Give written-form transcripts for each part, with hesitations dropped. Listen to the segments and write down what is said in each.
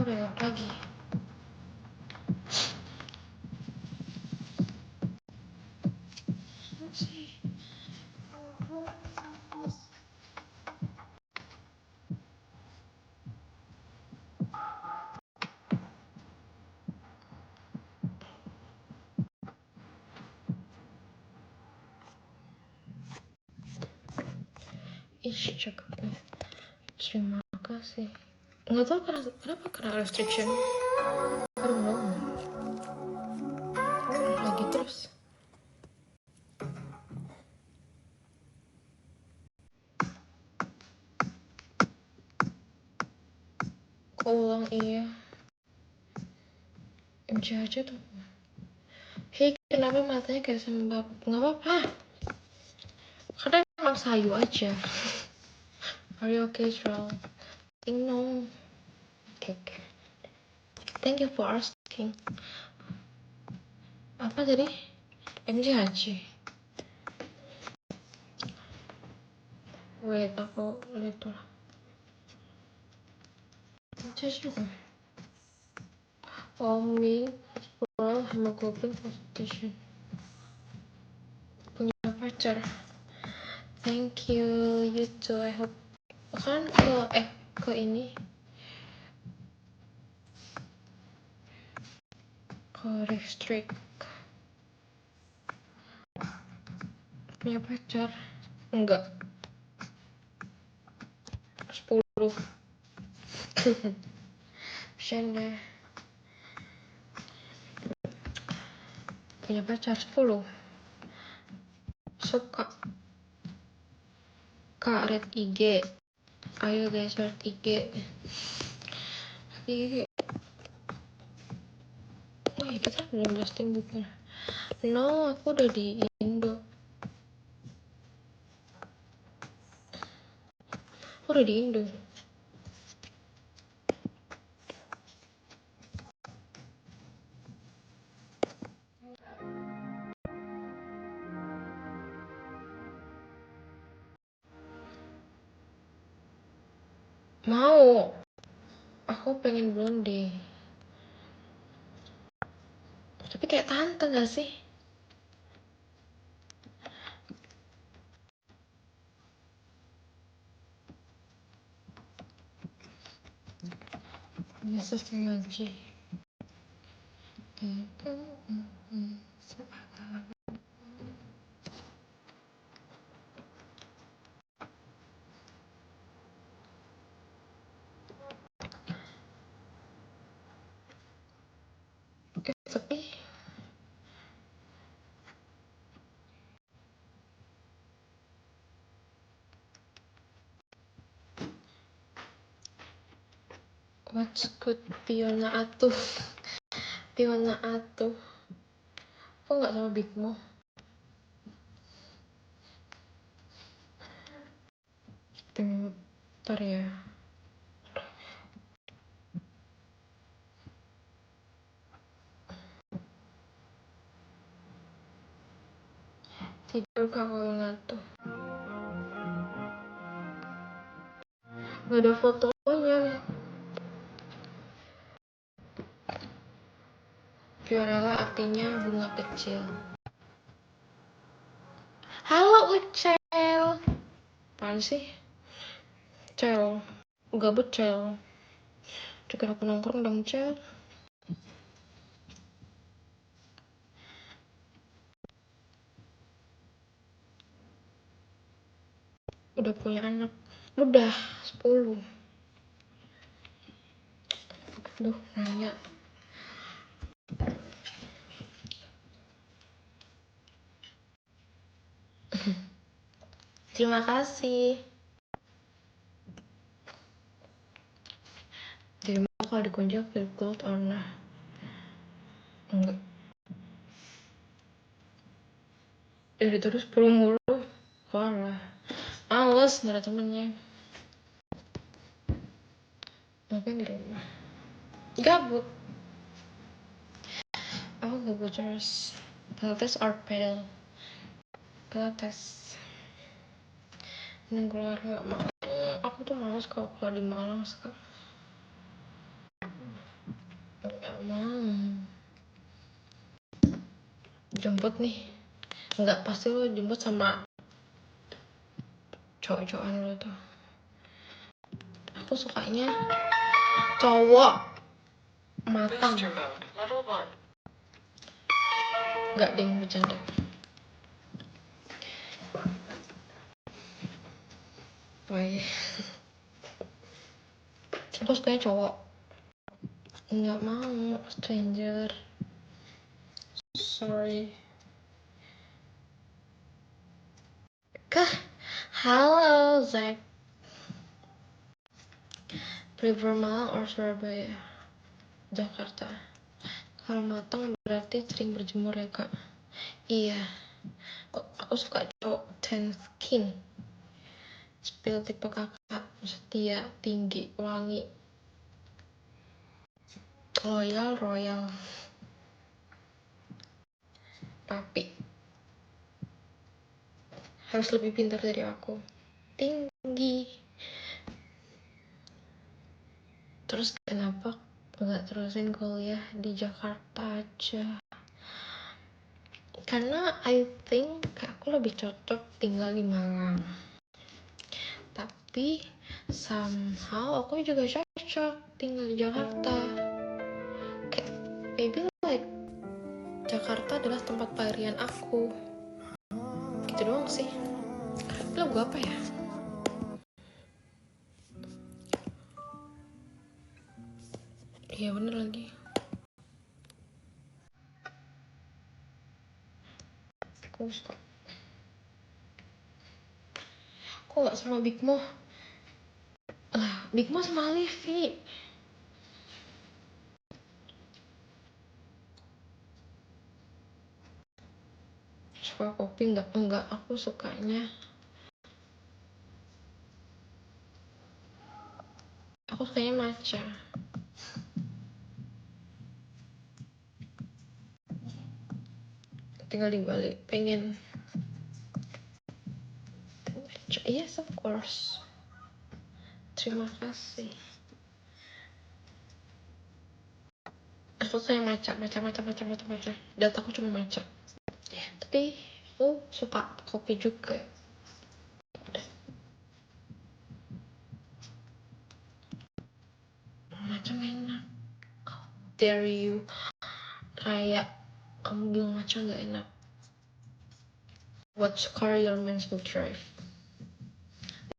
belok lagi. Ih, cakep nih. Terima kasih. Nggak tahu kenapa kena restriction. I don't know. Lagi terus. Ulang iya. MC aja tuh. Hei, kenapa matanya kayak sembab? Nggak apa-apa. Karena emang sayu aja. Are you okay, Cheryl? No. Okay. Thank you for asking. Apa tadi? MCHC. Wait, aku lihat dulu. MCHC. Omi, oral hemoglobin concentration. Punya pacar. Thank you, you too. I hope kan ke ini ke restrict. Punya pacar? Enggak. 10. Shane. Punya pacar 10. Suka. Kak, red IG. Ayo guys, red IG. Oh ya, kita belum Justin Bieber. No, aku udah di Indo. Mau. Aku pengen blonde. Tapi kayak tante gak sih? Yesus aja. Tapi what's good Fiona Atuh. Kok nggak sama Big Mo? Bentar ya. Tidur kalau ngantuk. Gak ada fotonya. Fiorella artinya bunga kecil. Halo Ucel. Apaan sih? Cel. Gabut Cel. Juga aku nongkrong dong Cel. Udah punya anak. Udah 10. Duh, nanya. Terima kasih. Jadi kalau dikunci feel gold or nah? Enggak. Dari terus 10 mulu. Kalah. Males, gak ada temennya. Mungkin di rumah. Gabut. Aku gabut terus. Pilates or pedal? Pilates. Ini keluar gak mau. Aku tuh males kalau keluar di Malang sekarang. mau jemput nih. Nggak, pasti lo jemput sama cowok-cowokan lo tuh. Aku sukanya cowok matang. Nggak ding, bercanda. Woi, aku sukanya cowok. Nggak mau stranger. Sorry. Kah? Halo Zack. Prefer Malang or Surabaya? Jakarta. Kalau matang berarti sering berjemur ya kak? Iya. Aku suka cowok tan skin. Spill tipe kakak, setia, tinggi, wangi, loyal, tapi harus lebih pintar dari aku. Tinggi. Terus kenapa nggak terusin kuliah di Jakarta aja? Karena I think aku lebih cocok tinggal di Malang. Tapi somehow aku juga cocok tinggal di Jakarta. Kayak maybe like Jakarta adalah tempat pelarian aku. Gitu doang sih. Lagu apa ya? Iya bener lagi. Aku suka. Aku gak sama Big Mo. Big Mo sama Livi. Suka kopi enggak, aku sukanya matcha. Tinggal di Bali, pengen matcha. Yes, of course. Terima kasih. Aku suka matcha. Dataku cuma matcha. Tapi aku suka kopi juga. Matcha enak. How dare you? Kayak kamu bilang matcha gak enak. What car your man will drive?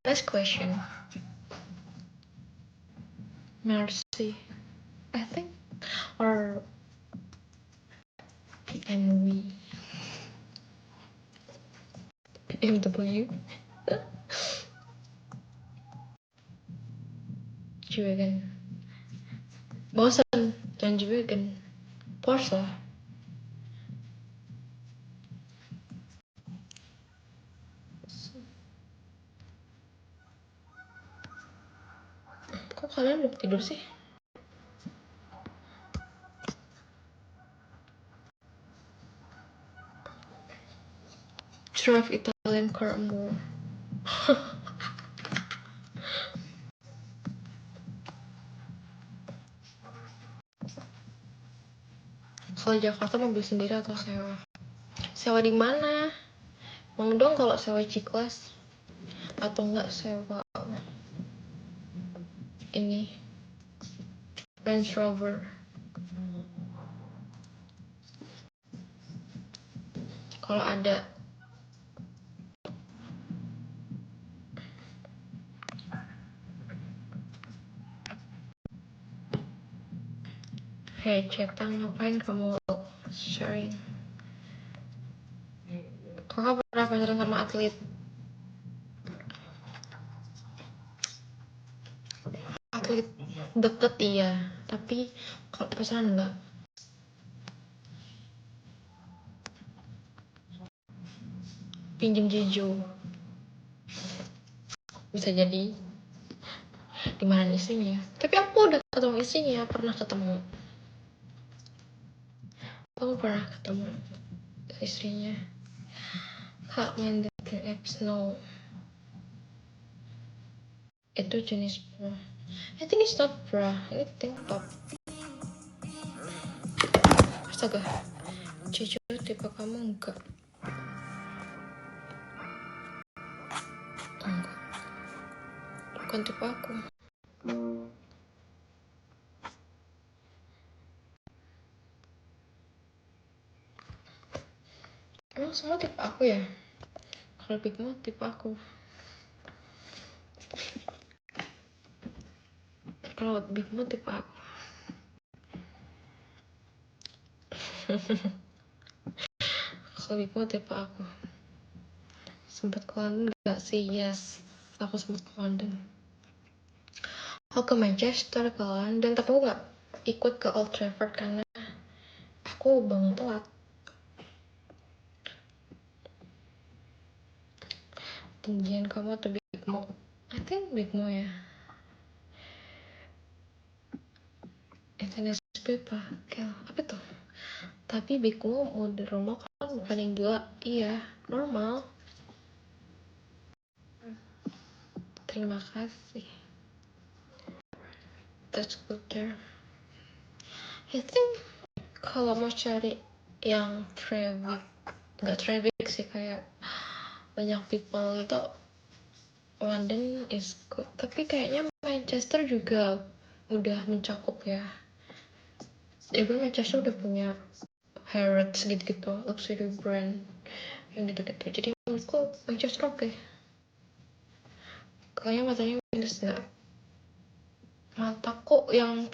Next question. Mercy, I think, or BMW, G-Wagon. Bosan, jangan G-Wagon. Porsche lah. Kok kalian belum tidur sih? Drive Italian car more. Kalau Jakarta mobil sendiri atau sewa? Sewa di mana? Mau dong kalau sewa C-Class atau enggak sewa ini Range Rover. Kalau ada. Hey Cetang, ngapain kamu sharing? Kakak pernah pacaran sama atlet? Atlet deket iya, tapi kalau pacaran enggak. Pinjem Jeju. Bisa jadi. Di mana istrinya? Tapi aku udah ketemu istrinya, pernah ketemu. Aku pernah ketemu istrinya. Kak main dating apps, no. Itu jenis bra. I think it's not bra, I think top. Astaga, jujur tipe kamu enggak. Bukan tipe aku. Emang semua tipe aku ya? Kalau Bigmo tipe aku. Kalau Bigmo tipe aku. Kalau Bigmo tipe aku. Sempet ke London gak sih? Yes, aku sempet ke London. Aku ke Manchester, ke London, tapi aku gak ikut ke Old Trafford karena aku bangun telat. Tinggian kamu atau Bigmo? I think Bigmo ya. Internet paper, apa tuh? Tapi Bigmo model rumah kan bukan yang gila. Iya, normal. Terima kasih. That's good there. I think kalau mau cari yang traffic, nggak traffic sih, kayak banyak people itu, London is good. Tapi kayaknya Manchester juga udah mencakup ya. Even Manchester udah punya Harrods gitu-gitu, luxury brand yang gitu-gitu. Jadi menurutku Manchester oke. Kayaknya matanya minus nggak? Mataku yang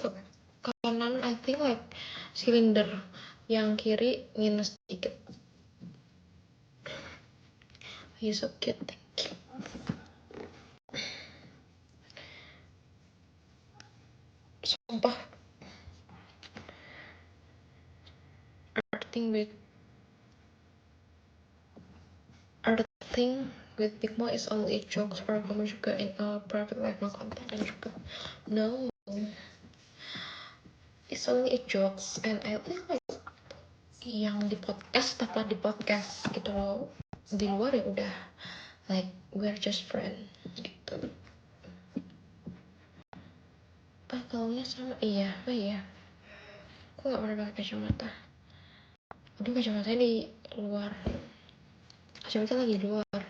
kanan I think like silinder, yang kiri minus sedikit. He's so cute, thank you. Sumpah, Earthing with Bigmo is only a joke. Para kamu juga in a private life, no content dan juga no, it's only a jokes. And I think like yang di podcast tetap di podcast gitu loh, di luar ya udah like we're just friend gitu. Kalaunya sama, iya, aku nggak pernah pakai kacamata. Udah kacamatanya di luar, kacamata lagi di luar,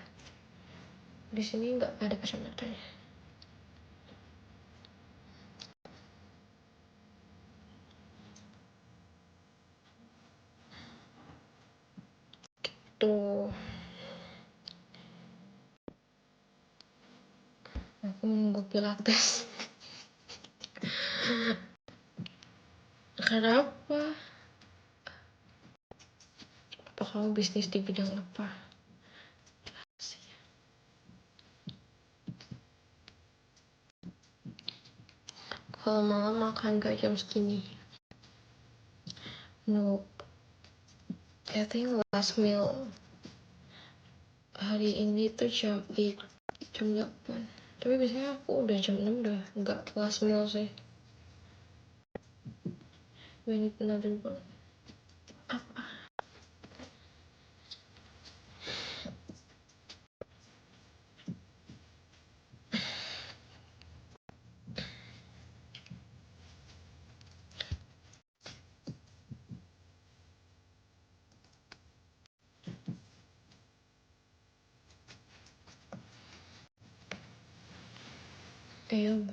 di sini nggak ada kacamatanya tuh. Aku menunggu pilates. Kenapa? Apa kamu bisnis di bidang apa? Kalau malam makan gak jam segini? Nope. I think last meal hari ini tuh jam 8, jam 8. Tapi biasanya aku udah jam 6 udah nggak last meal sih. We need another one. Apa? Ayo.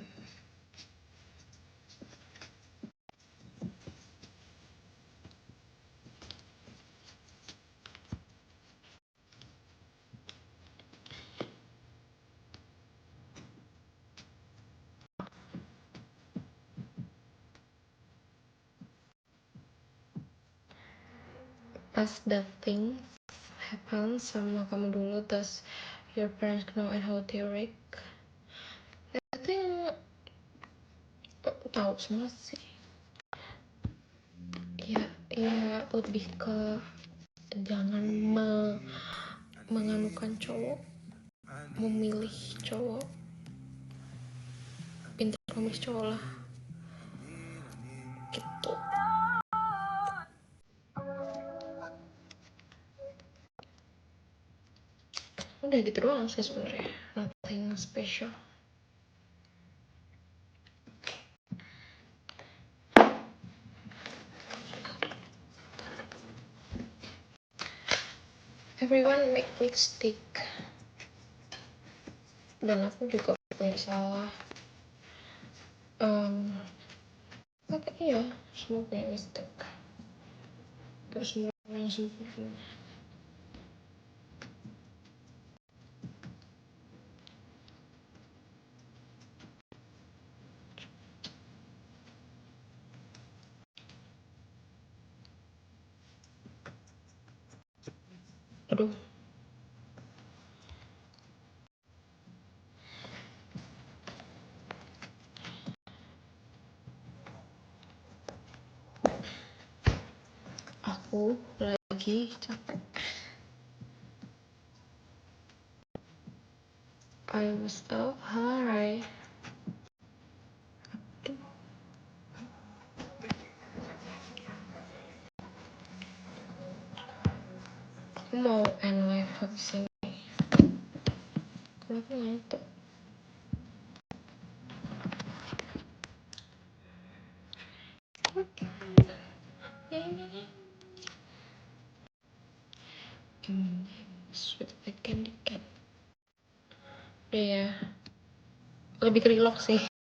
Pas that thing happen sama kamu dulu, terus your parents know and how they react, I think tahu semua sih. Ya lebih ke jangan menganukan cowok, memilih cowok, pintar memilih cowok lah gitu. Udah gitu doang sih sebenarnya, nothing special. everyone make mistake, dan aku juga punya salah. Iya, semua punya mistake. Gak semua yang sempurna. Aduh. Aku lagi capek. I was up high. Aku mau end live habis ini. Kenapa ngantuk? Sweet like candy cane. Udah ya. Lebih ke relax sih.